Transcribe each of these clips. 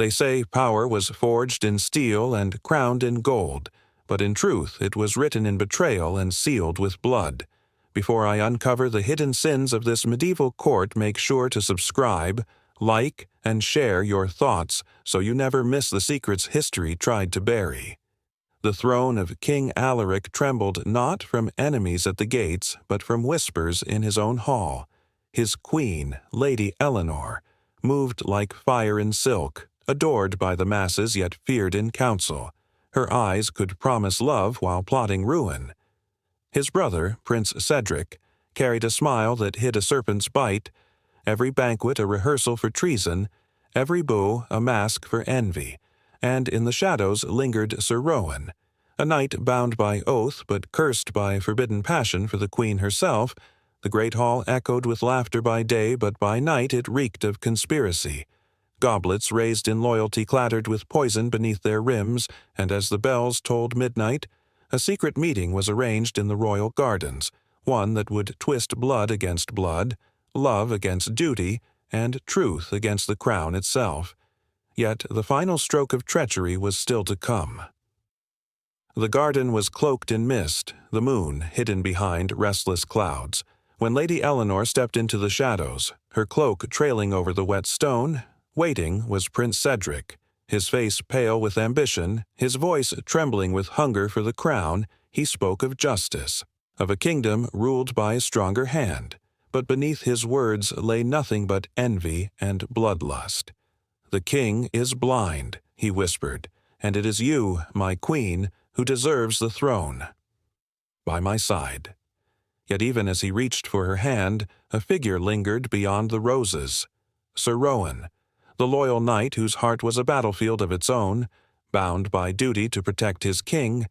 They say power was forged in steel and crowned in gold, but in truth it was written in betrayal and sealed with blood. Before I uncover the hidden sins of this medieval court, make sure to subscribe, like, and share your thoughts so you never miss the secrets history tried to bury. The throne of King Alaric trembled not from enemies at the gates, but from whispers in his own hall. His queen, Lady Eleanor, moved like fire in silk, adored by the masses yet feared in council. Her eyes could promise love while plotting ruin. His brother, Prince Cedric, carried a smile that hid a serpent's bite, every banquet a rehearsal for treason, every beau a mask for envy, and in the shadows lingered Sir Rowan, a knight bound by oath but cursed by forbidden passion for the queen herself. The great hall echoed with laughter by day, but by night it reeked of conspiracy. Goblets raised in loyalty clattered with poison beneath their rims, and as the bells tolled midnight, a secret meeting was arranged in the royal gardens, one that would twist blood against blood, love against duty, and truth against the crown itself. Yet the final stroke of treachery was still to come. The garden was cloaked in mist, the moon hidden behind restless clouds. When Lady Eleanor stepped into the shadows, her cloak trailing over the wet stone, waiting was Prince Cedric. His face pale with ambition, his voice trembling with hunger for the crown, he spoke of justice, of a kingdom ruled by a stronger hand. But beneath his words lay nothing but envy and bloodlust. "The king is blind," he whispered, "and it is you, my queen, who deserves the throne." By my side. Yet even as he reached for her hand, a figure lingered beyond the roses. Sir Rowan, the loyal knight whose heart was a battlefield of its own, bound by duty to protect his king,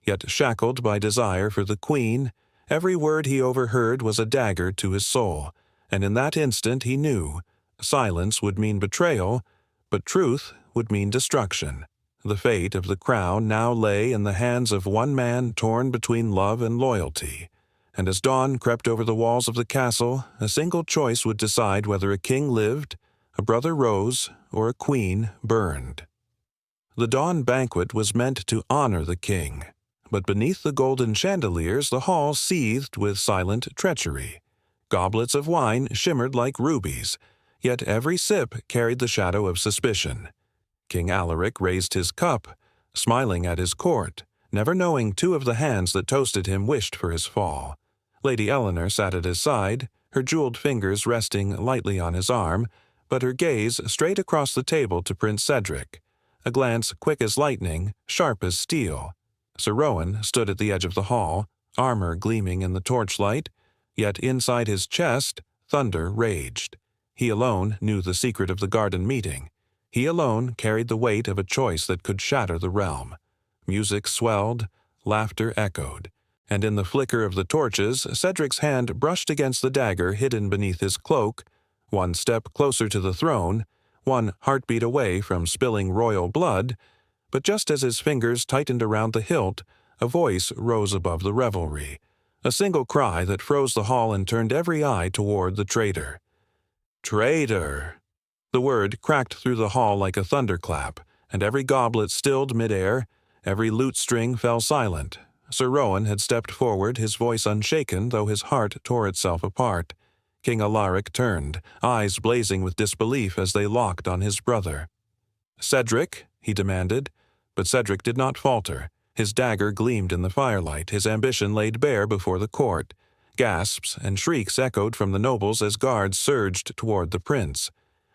yet shackled by desire for the queen. Every word he overheard was a dagger to his soul, and in that instant he knew silence would mean betrayal, but truth would mean destruction. The fate of the crown now lay in the hands of one man torn between love and loyalty, and as dawn crept over the walls of the castle, a single choice would decide whether a king lived, a brother rose, or a queen burned. The dawn banquet was meant to honor the king, but beneath the golden chandeliers the hall seethed with silent treachery. Goblets of wine shimmered like rubies, yet every sip carried the shadow of suspicion. King Alaric raised his cup, smiling at his court, never knowing two of the hands that toasted him wished for his fall. Lady Eleanor sat at his side, her jeweled fingers resting lightly on his arm, but her gaze straight across the table to Prince Cedric, a glance quick as lightning, sharp as steel. Sir Rowan stood at the edge of the hall, armor gleaming in the torchlight, yet inside his chest thunder raged. He alone knew the secret of the garden meeting. He alone carried the weight of a choice that could shatter the realm. Music swelled, laughter echoed, and in the flicker of the torches, Cedric's hand brushed against the dagger hidden beneath his cloak, one step closer to the throne, one heartbeat away from spilling royal blood. But just as his fingers tightened around the hilt, a voice rose above the revelry, a single cry that froze the hall and turned every eye toward the traitor. "Traitor!" The word cracked through the hall like a thunderclap, and every goblet stilled midair, every lute string fell silent. Sir Rowan had stepped forward, his voice unshaken, though his heart tore itself apart. King Alaric turned, eyes blazing with disbelief as they locked on his brother. "Cedric?" he demanded. But Cedric did not falter. His dagger gleamed in the firelight, his ambition laid bare before the court. Gasps and shrieks echoed from the nobles as guards surged toward the prince.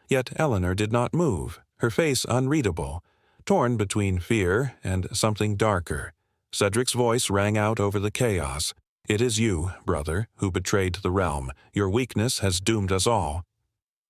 Yet Eleanor did not move, her face unreadable, torn between fear and something darker. Cedric's voice rang out over the chaos. "It is you, brother, who betrayed the realm. Your weakness has doomed us all."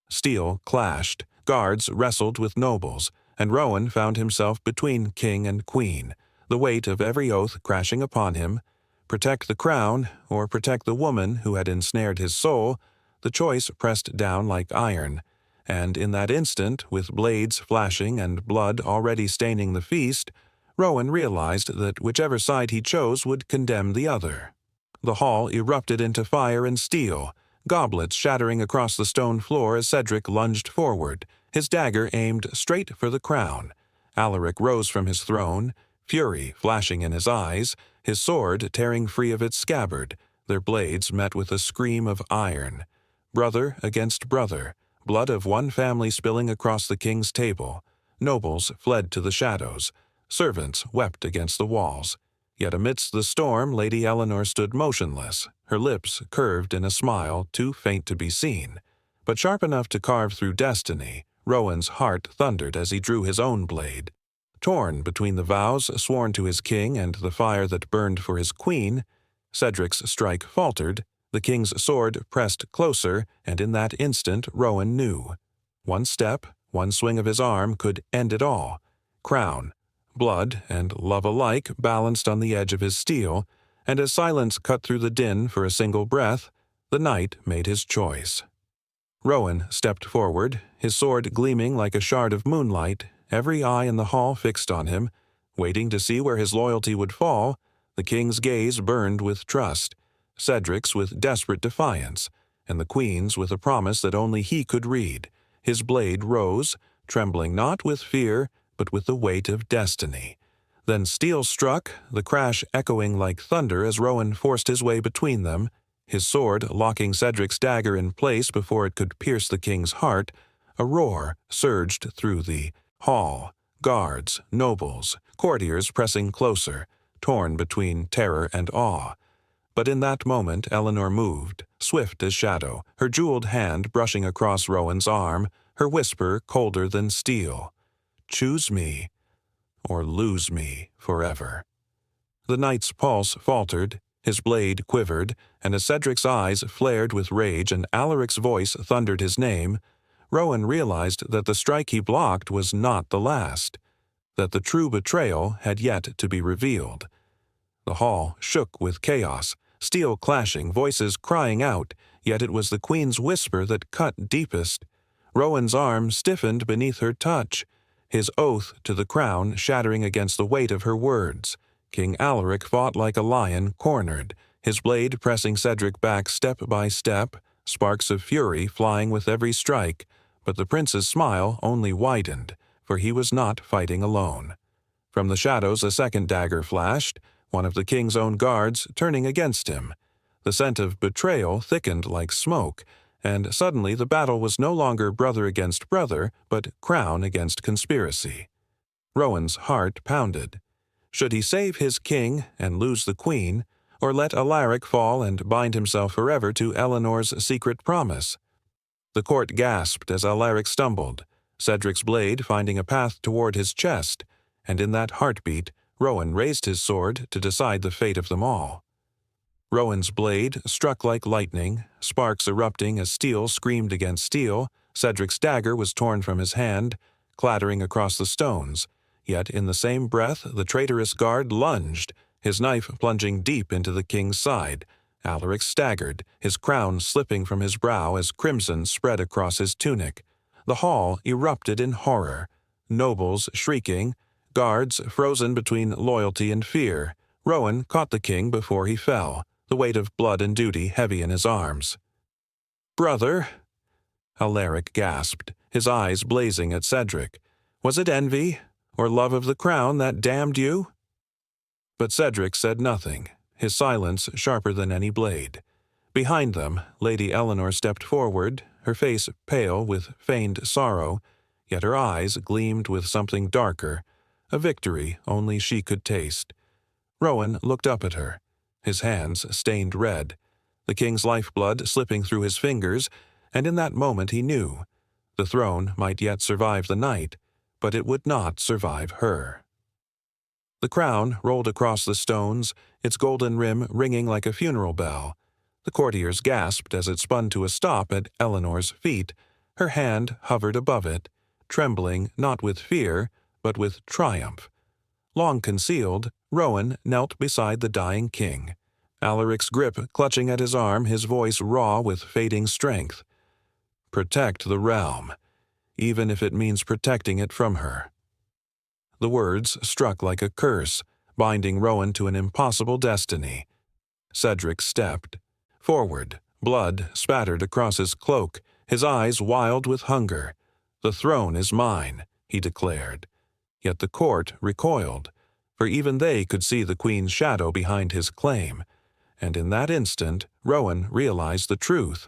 Steel clashed, guards wrestled with nobles, and Rowan found himself between king and queen, the weight of every oath crashing upon him. Protect the crown, or protect the woman who had ensnared his soul, the choice pressed down like iron, and in that instant, with blades flashing and blood already staining the feast, Rowan realized that whichever side he chose would condemn the other. The hall erupted into fire and steel, goblets shattering across the stone floor as Cedric lunged forward, his dagger aimed straight for the crown. Alaric rose from his throne, fury flashing in his eyes, his sword tearing free of its scabbard. Their blades met with a scream of iron. Brother against brother, blood of one family spilling across the king's table. Nobles fled to the shadows. Servants wept against the walls. Yet amidst the storm Lady Eleanor stood motionless, her lips curved in a smile too faint to be seen, but sharp enough to carve through destiny. Rowan's heart thundered as he drew his own blade. Torn between the vows sworn to his king and the fire that burned for his queen, Cedric's strike faltered, the king's sword pressed closer, and in that instant Rowan knew. One step, one swing of his arm could end it all. Crown, blood, and love alike balanced on the edge of his steel, and as silence cut through the din for a single breath, the knight made his choice. Rowan stepped forward, his sword gleaming like a shard of moonlight, every eye in the hall fixed on him, waiting to see where his loyalty would fall. The king's gaze burned with trust, Cedric's with desperate defiance, and the queen's with a promise that only he could read. His blade rose, trembling not with fear, but with the weight of destiny. Then steel struck, the crash echoing like thunder as Rowan forced his way between them, his sword locking Cedric's dagger in place before it could pierce the king's heart. A roar surged through the hall, guards, nobles, courtiers pressing closer, torn between terror and awe. But in that moment Eleanor moved, swift as shadow, her jeweled hand brushing across Rowan's arm, her whisper colder than steel. "Choose me, or lose me forever." The knight's pulse faltered, his blade quivered, and as Cedric's eyes flared with rage and Alaric's voice thundered his name, Rowan realized that the strike he blocked was not the last, that the true betrayal had yet to be revealed. The hall shook with chaos, steel clashing, voices crying out, yet it was the queen's whisper that cut deepest. Rowan's arm stiffened beneath her touch, his oath to the crown shattering against the weight of her words. King Alaric fought like a lion cornered, his blade pressing Cedric back step by step, sparks of fury flying with every strike, but the prince's smile only widened, for he was not fighting alone. From the shadows a second dagger flashed, one of the king's own guards turning against him. The scent of betrayal thickened like smoke, and suddenly the battle was no longer brother against brother, but crown against conspiracy. Rowan's heart pounded. Should he save his king and lose the queen, or let Alaric fall and bind himself forever to Eleanor's secret promise? The court gasped as Alaric stumbled, Cedric's blade finding a path toward his chest, and in that heartbeat Rowan raised his sword to decide the fate of them all. Rowan's blade struck like lightning, sparks erupting as steel screamed against steel. Cedric's dagger was torn from his hand, clattering across the stones. Yet in the same breath the traitorous guard lunged, his knife plunging deep into the king's side. Alaric staggered, his crown slipping from his brow as crimson spread across his tunic. The hall erupted in horror, nobles shrieking, guards frozen between loyalty and fear. Rowan caught the king before he fell, the weight of blood and duty heavy in his arms. "Brother," Alaric gasped, his eyes blazing at Cedric. "Was it envy, or love of the crown that damned you?" But Cedric said nothing, his silence sharper than any blade. Behind them, Lady Eleanor stepped forward, her face pale with feigned sorrow, yet her eyes gleamed with something darker, a victory only she could taste. Rowan looked up at her, his hands stained red, the king's lifeblood slipping through his fingers, and in that moment he knew. The throne might yet survive the night, but it would not survive her. The crown rolled across the stones, its golden rim ringing like a funeral bell. The courtiers gasped as it spun to a stop at Eleanor's feet. Her hand hovered above it, trembling not with fear, but with triumph. Long concealed, Rowan knelt beside the dying king, Alaric's grip clutching at his arm, his voice raw with fading strength. "Protect the realm, even if it means protecting it from her." The words struck like a curse, binding Rowan to an impossible destiny. Cedric stepped forward, blood spattered across his cloak, his eyes wild with hunger. "The throne is mine," he declared. Yet the court recoiled, for even they could see the queen's shadow behind his claim, and in that instant Rowan realized the truth.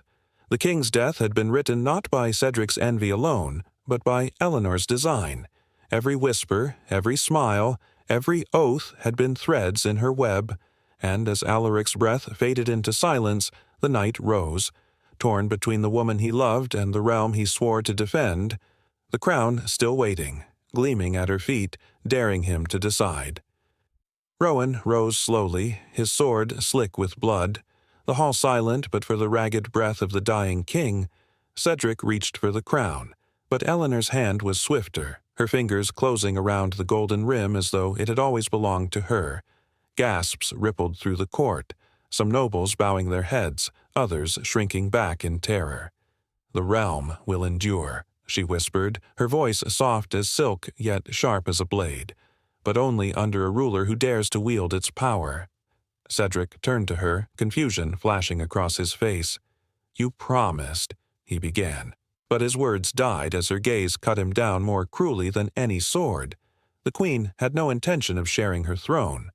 The king's death had been written not by Cedric's envy alone, but by Eleanor's design. Every whisper, every smile, every oath had been threads in her web, and as Alaric's breath faded into silence, the knight rose, torn between the woman he loved and the realm he swore to defend, the crown still waiting, gleaming at her feet, daring him to decide. Rowan rose slowly, his sword slick with blood, the hall silent but for the ragged breath of the dying king. Cedric reached for the crown, but Eleanor's hand was swifter, her fingers closing around the golden rim as though it had always belonged to her. Gasps rippled through the court, some nobles bowing their heads, others shrinking back in terror. "The realm will endure," she whispered, her voice soft as silk yet sharp as a blade, "but only under a ruler who dares to wield its power." Cedric turned to her, confusion flashing across his face. "You promised," he began, but his words died as her gaze cut him down more cruelly than any sword. The queen had no intention of sharing her throne.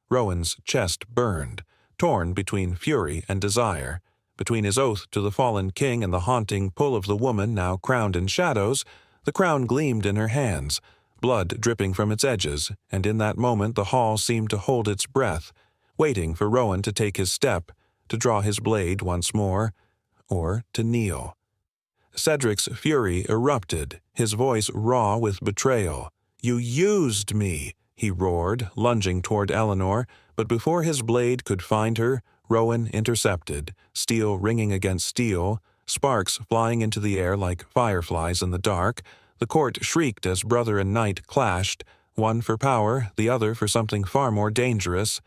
Rowan's chest burned, torn between fury and desire. Between his oath to the fallen king and the haunting pull of the woman now crowned in shadows, the crown gleamed in her hands, blood dripping from its edges, and in that moment the hall seemed to hold its breath, waiting for Rowan to take his step, to draw his blade once more, or to kneel. Cedric's fury erupted, his voice raw with betrayal. "You used me!" he roared, lunging toward Eleanor, but before his blade could find her, Rowan intercepted, steel ringing against steel, sparks flying into the air like fireflies in the dark. The court shrieked as brother and knight clashed, one for power, the other for something far more dangerous.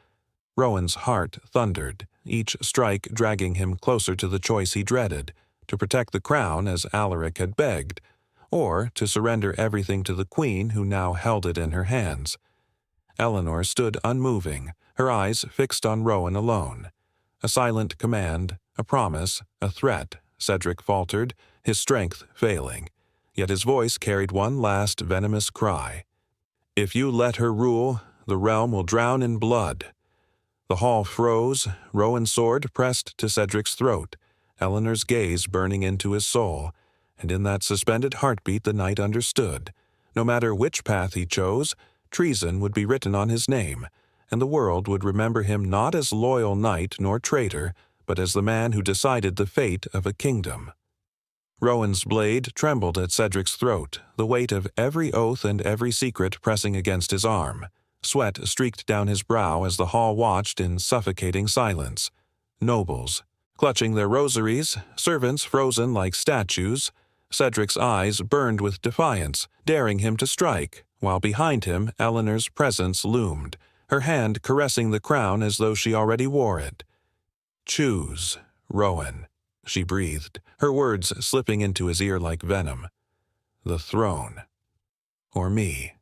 Rowan's heart thundered, each strike dragging him closer to the choice he dreaded, to protect the crown as Alaric had begged, or to surrender everything to the queen who now held it in her hands. Eleanor stood unmoving, her eyes fixed on Rowan alone. A silent command, a promise, a threat, Cedric faltered, his strength failing. Yet his voice carried one last venomous cry. "If you let her rule, the realm will drown in blood." The hall froze, Rowan's sword pressed to Cedric's throat, Eleanor's gaze burning into his soul, and in that suspended heartbeat the knight understood. No matter which path he chose, treason would be written on his name, and the world would remember him not as loyal knight nor traitor, but as the man who decided the fate of a kingdom. Rowan's blade trembled at Cedric's throat, the weight of every oath and every secret pressing against his arm. Sweat streaked down his brow as the hall watched in suffocating silence. Nobles, clutching their rosaries, servants frozen like statues. Cedric's eyes burned with defiance, daring him to strike, while behind him Eleanor's presence loomed, her hand caressing the crown as though she already wore it. "Choose, Rowan," she breathed, her words slipping into his ear like venom. "The throne. Or me."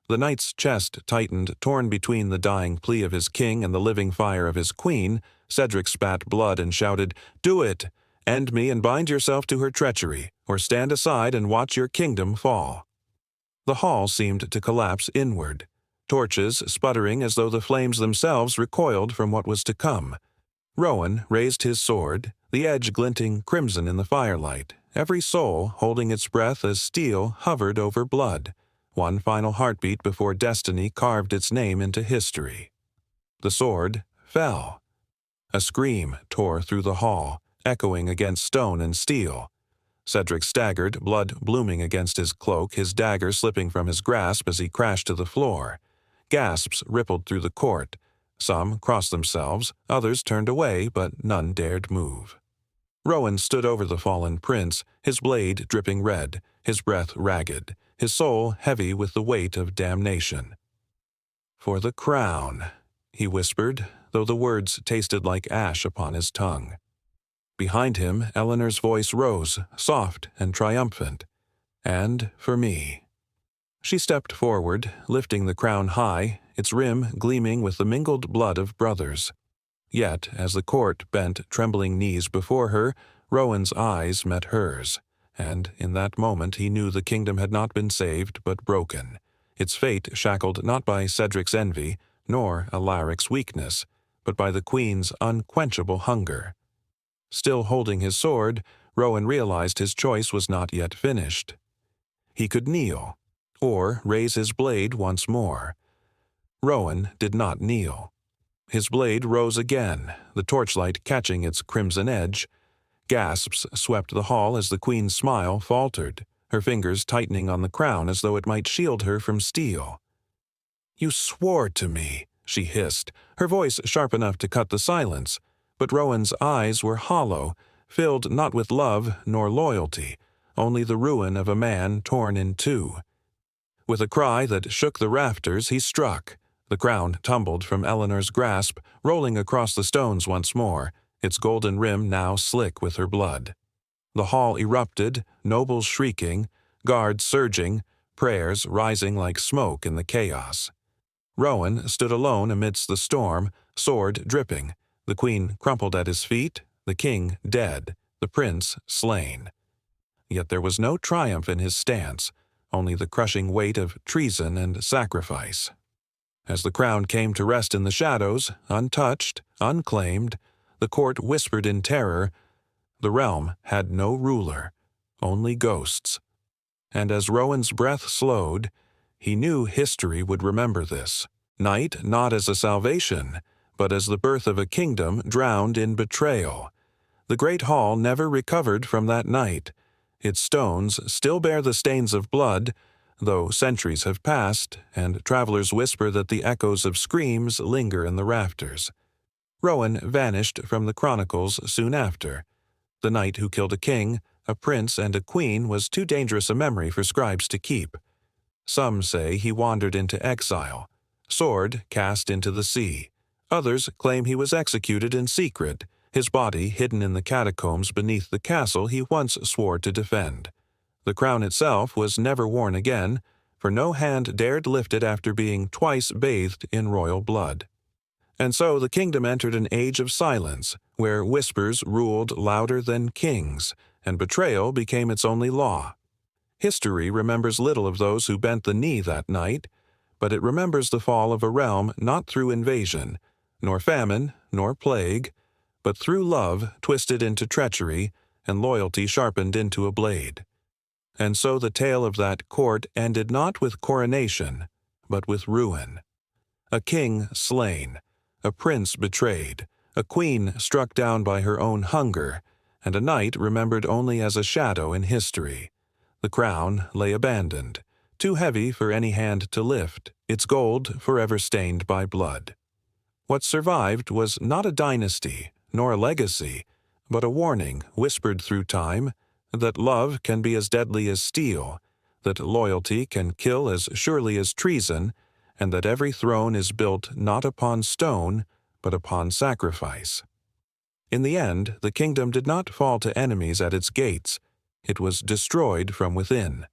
The knight's chest tightened, torn between the dying plea of his king and the living fire of his queen. Cedric spat blood and shouted, "Do it! End me and bind yourself to her treachery, or stand aside and watch your kingdom fall." The hall seemed to collapse inward, torches sputtering as though the flames themselves recoiled from what was to come. Rowan raised his sword, the edge glinting crimson in the firelight, every soul holding its breath as steel hovered over blood, one final heartbeat before destiny carved its name into history. The sword fell. A scream tore through the hall, echoing against stone and steel. Cedric staggered, blood blooming against his cloak, his dagger slipping from his grasp as he crashed to the floor. Gasps rippled through the court. Some crossed themselves, others turned away, but none dared move. Rowan stood over the fallen prince, his blade dripping red, his breath ragged, his soul heavy with the weight of damnation. "For the crown," he whispered, though the words tasted like ash upon his tongue. Behind him, Eleanor's voice rose, soft and triumphant. "And for me." She stepped forward, lifting the crown high, its rim gleaming with the mingled blood of brothers. Yet, as the court bent trembling knees before her, Rowan's eyes met hers. and in that moment he knew the kingdom had not been saved but broken, its fate shackled not by Cedric's envy, nor Alaric's weakness, but by the queen's unquenchable hunger. Still holding his sword, Rowan realized his choice was not yet finished. He could kneel, or raise his blade once more. Rowan did not kneel. His blade rose again, the torchlight catching its crimson edge. Gasps swept the hall as the queen's smile faltered, her fingers tightening on the crown as though it might shield her from steel. "You swore to me," she hissed, her voice sharp enough to cut the silence, but Rowan's eyes were hollow, filled not with love nor loyalty, only the ruin of a man torn in two. With a cry that shook the rafters, he struck. The crown tumbled from Eleanor's grasp, rolling across the stones once more, its golden rim now slick with her blood. The hall erupted, nobles shrieking, guards surging, prayers rising like smoke in the chaos. Rowan stood alone amidst the storm, sword dripping, the queen crumpled at his feet, the king dead, the prince slain. Yet there was no triumph in his stance, only the crushing weight of treason and sacrifice. As the crown came to rest in the shadows, untouched, unclaimed, the court whispered in terror, the realm had no ruler, only ghosts. And as Rowan's breath slowed, he knew history would remember this night not as a salvation, but as the birth of a kingdom drowned in betrayal. The great hall never recovered from that night. Its stones still bear the stains of blood, though centuries have passed, and travelers whisper that the echoes of screams linger in the rafters. Rowan vanished from the chronicles soon after. The knight who killed a king, a prince, and a queen was too dangerous a memory for scribes to keep. Some say he wandered into exile, sword cast into the sea. Others claim he was executed in secret, his body hidden in the catacombs beneath the castle he once swore to defend. The crown itself was never worn again, for no hand dared lift it after being twice bathed in royal blood. And so the kingdom entered an age of silence, where whispers ruled louder than kings, and betrayal became its only law. History remembers little of those who bent the knee that night, but it remembers the fall of a realm not through invasion, nor famine, nor plague, but through love twisted into treachery and loyalty sharpened into a blade. And so the tale of that court ended not with coronation, but with ruin. A king slain, a prince betrayed, a queen struck down by her own hunger, and a knight remembered only as a shadow in history. The crown lay abandoned, too heavy for any hand to lift, its gold forever stained by blood. What survived was not a dynasty, nor a legacy, but a warning whispered through time that love can be as deadly as steel, that loyalty can kill as surely as treason, and that every throne is built not upon stone, but upon sacrifice. In the end, the kingdom did not fall to enemies at its gates. It was destroyed from within.